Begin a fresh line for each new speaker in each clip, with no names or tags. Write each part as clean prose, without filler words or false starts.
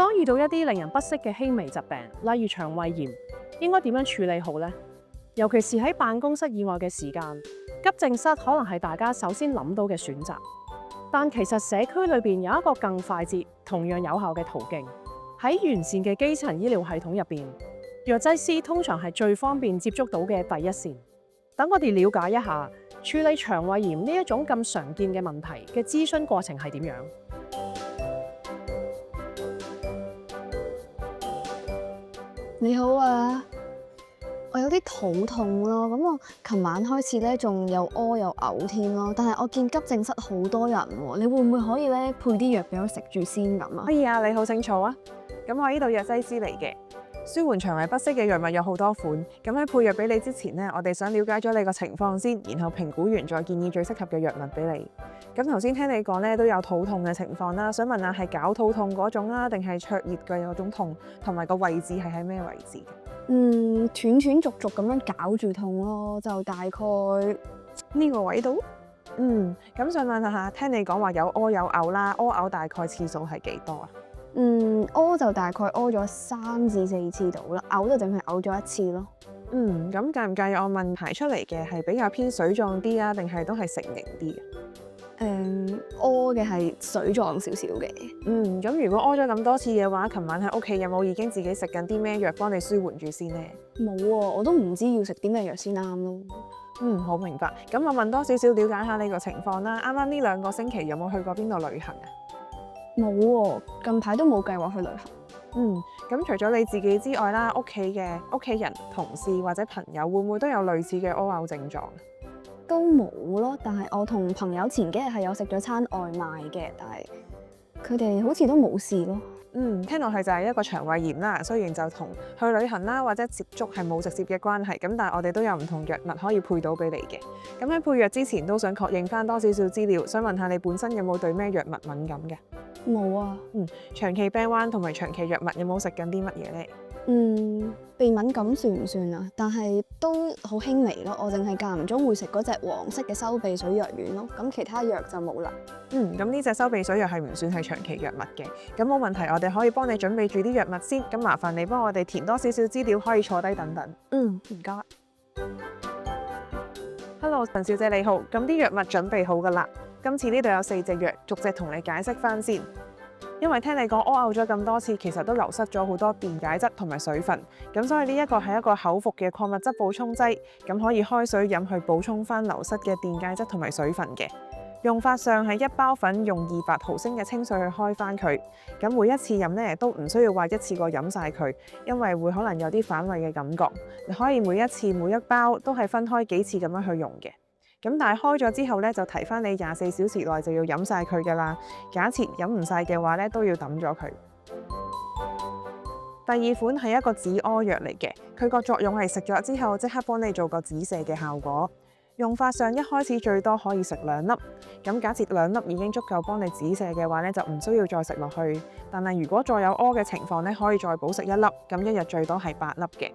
當遇到一啲令人不適嘅輕微疾病，例如腸胃炎，應該點樣處理好呢？尤其是喺辦公室以外嘅時間，急症室可能係大家首先諗到嘅選擇。但其實社區裏邊有一個更快捷、同樣有效嘅途徑。喺完善嘅基層醫療系統入邊，藥劑師通常係最方便接觸到嘅第一線。等我哋了解一下處理腸胃炎呢一種咁常見嘅問題嘅諮詢過程係點樣。
你好啊，我有啲肚痛咯，咁我琴晚開始咧仲有屙有嘔添咯，但係我見急症室好多人喎，你會唔會可以咧配啲藥俾我食住先咁啊？
可以啊，你好清楚啊。咁我呢度藥劑師嚟嘅，舒緩腸胃不適嘅藥物有好多款。咁喺配藥俾你之前呢，我哋想了解咗你個情況先，然後評估完再建議最適合嘅藥物俾你。咁頭先聽你講咧都有肚痛嘅情況啦，想問下係絞肚痛嗰種啊，定係灼熱嘅嗰種痛，同埋個位置係喺咩位置？
斷斷續續咁樣絞住痛咯，就大概
呢個位度。咁想問下，聽你講話有屙有嘔啦，屙嘔大概次數係幾多啊？
屙就大概屙咗3至4次到啦，嘔就淨係嘔咗1次咯。
咁介唔介意我問排出嚟嘅係比較偏水狀啲啊，定係都係成型啲嘅？
屙嘅係水狀少少嘅。
咁如果屙咗咁多次嘅話，琴晚喺屋企有冇已經自己食緊啲咩藥幫你舒緩住先呢？
冇喎，我都唔知要食啲咩藥先啱咯。
好明白。咁我問多少少了解下你個情況啦。啱啱呢2個星期有冇去過邊度旅行啊？
冇喎，近排都冇計劃去旅行。
咁除咗你自己之外啦，屋企人、同事或者朋友會唔會都有類似嘅屙嘔症狀？
都冇咯，但係我同朋友前幾日係有食咗餐外賣嘅，但係佢哋好似都冇事咯。
聽落去就係一個腸胃炎啦。雖然就同去旅行啦或者接觸係冇直接嘅關係，咁但係我哋都有唔同藥物可以配到俾你嘅。咁喺配藥之前都想確認翻多少少資料，想問下你本身有冇對咩藥物敏感嘅？
冇啊。
長期病患同埋長期藥物有冇食緊啲乜嘢呢？
鼻敏感算唔算啊？但係都好輕微咯，我淨係間唔中會食嗰隻黃色嘅收鼻水藥丸咯，咁其他藥就冇啦。
咁呢隻收鼻水藥係唔算係長期藥物嘅，咁冇問題，我哋可以幫你準備住啲藥物先。咁麻煩你幫我哋填多少少資料，可以坐低等等。
唔該。
Hello， 陳小姐你好，咁啲藥物準備好噶啦。今次呢度有4隻藥，逐隻同你解釋翻先。因為聽你講屙嘔咗咁多次，其實都流失咗好多電解質同埋水分，咁所以呢一個係一個口服嘅礦物質補充劑，咁可以開水飲去補充翻流失嘅電解質同埋水分嘅。用法上係1包粉用200毫升嘅清水去開翻佢，咁每一次飲呢都唔需要話一次過飲晒佢，因為會可能有啲反胃嘅感覺。你可以每一次每一包都係分開幾次咁樣去用嘅。咁但係開咗之後咧，就提翻你24小時內就要飲晒佢噶啦。假設飲唔晒嘅話咧，都要抌咗佢。第2款係一個止屙藥嚟嘅，佢個作用係食咗之後即刻幫你做個止瀉嘅效果。用法上一開始最多可以食2粒，咁假設2粒已經足夠幫你止瀉嘅話咧，就唔需要再食落去。但係如果再有屙嘅情況咧，可以再補食1粒，咁一日最多係8粒嘅。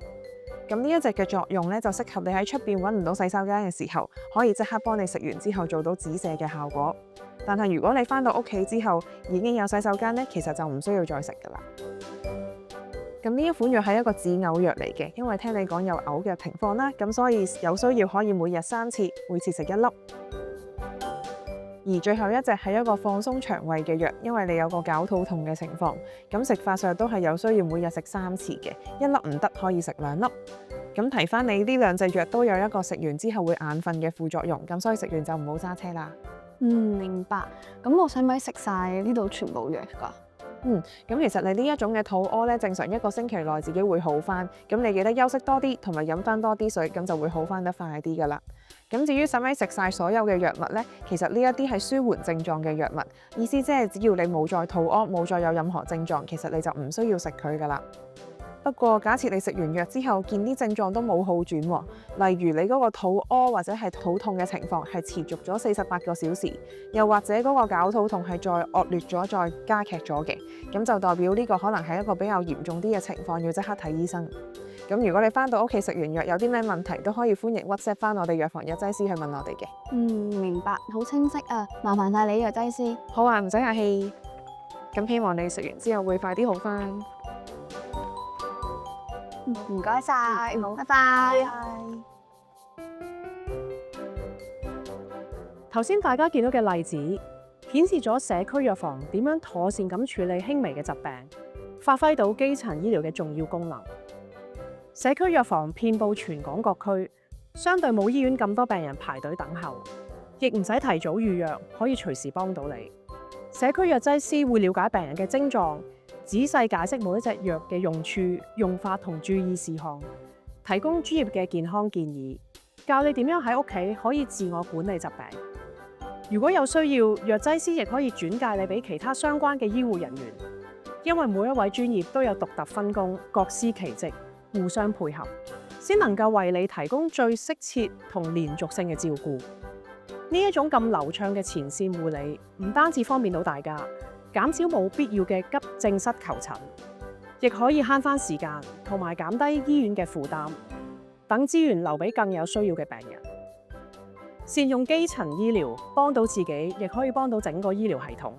咁呢一隻嘅作用咧，就適合你喺出邊揾唔到洗手間嘅時候，可以即刻幫你食完之後做到止瀉嘅效果。但係如果你返到屋企之後已經有洗手間咧，其實就唔需要再食噶啦。咁呢一款藥係一個止嘔藥嚟嘅，因為聽你講有嘔嘅情況啦，咁所以有需要可以每日3次，每次食1粒。而最後一隻係一個放鬆腸胃嘅藥，因為你有個絞肚痛嘅情況，咁食法上都係有需要每日食3次嘅，1粒唔得可以食2粒。咁提翻你呢2隻藥都有一個食完之後會眼瞓嘅副作用，咁所以食完就唔好揸車啦。
明白。咁我使唔使食晒呢度全部藥㗎？
咁其實你呢一種嘅肚屙咧，正常1個星期內自己會好翻。咁你記得休息多啲，同埋飲翻多啲水，咁就會好翻得快啲噶啦。咁至於使唔使食晒所有嘅藥物呢？其實呢一啲係舒緩症狀嘅藥物，意思即係只要你冇再肚屙，冇再有任何症狀，其實你就唔需要食佢噶啦。不過假設你食完藥之後見啲症狀都冇好轉喎，例如你嗰個肚屙或者係肚痛嘅情況係持續咗48個小時，又或者嗰個絞肚痛係再惡劣咗、再加劇咗嘅，咁就代表呢個可能係一個比較嚴重啲嘅情況，要即刻睇醫生。咁如果你返到屋企食完藥有啲咩問題，都可以歡迎 WhatsApp 返我哋藥房藥劑師去問我哋嘅。
明白，好清晰啊！麻煩晒你藥劑師。
好啊，唔使客氣。咁希望你食完之後會快啲好返。
唔該晒，
好
拜拜。
頭先大家見到嘅例子，顯示咗社區藥房點樣妥善咁處理輕微嘅疾病，發揮到基層醫療嘅重要功能。社區藥房遍佈全港各區，相對冇醫院咁多病人排隊等候，亦唔使提早預約，可以隨時幫到你。社區藥劑師會了解病人嘅症狀，仔細解釋每一隻藥嘅用處、用法同注意事項，提供專業嘅健康建議，教你點樣喺屋企可以自我管理疾病。如果有需要，藥劑師亦可以轉介你俾其他相關嘅醫護人員，因為每一位專業都有獨特分工，各司其職，互相配合，先能夠為你提供最適切同連續性嘅照顧。呢一種咁流暢嘅前線護理，唔單止方便到大家，減少冇必要嘅急症室求診，亦可以慳返時間，同埋減低醫院嘅負擔，等資源留俾更有需要嘅病人。善用基層醫療，幫到自己，亦可以幫到整個醫療系統。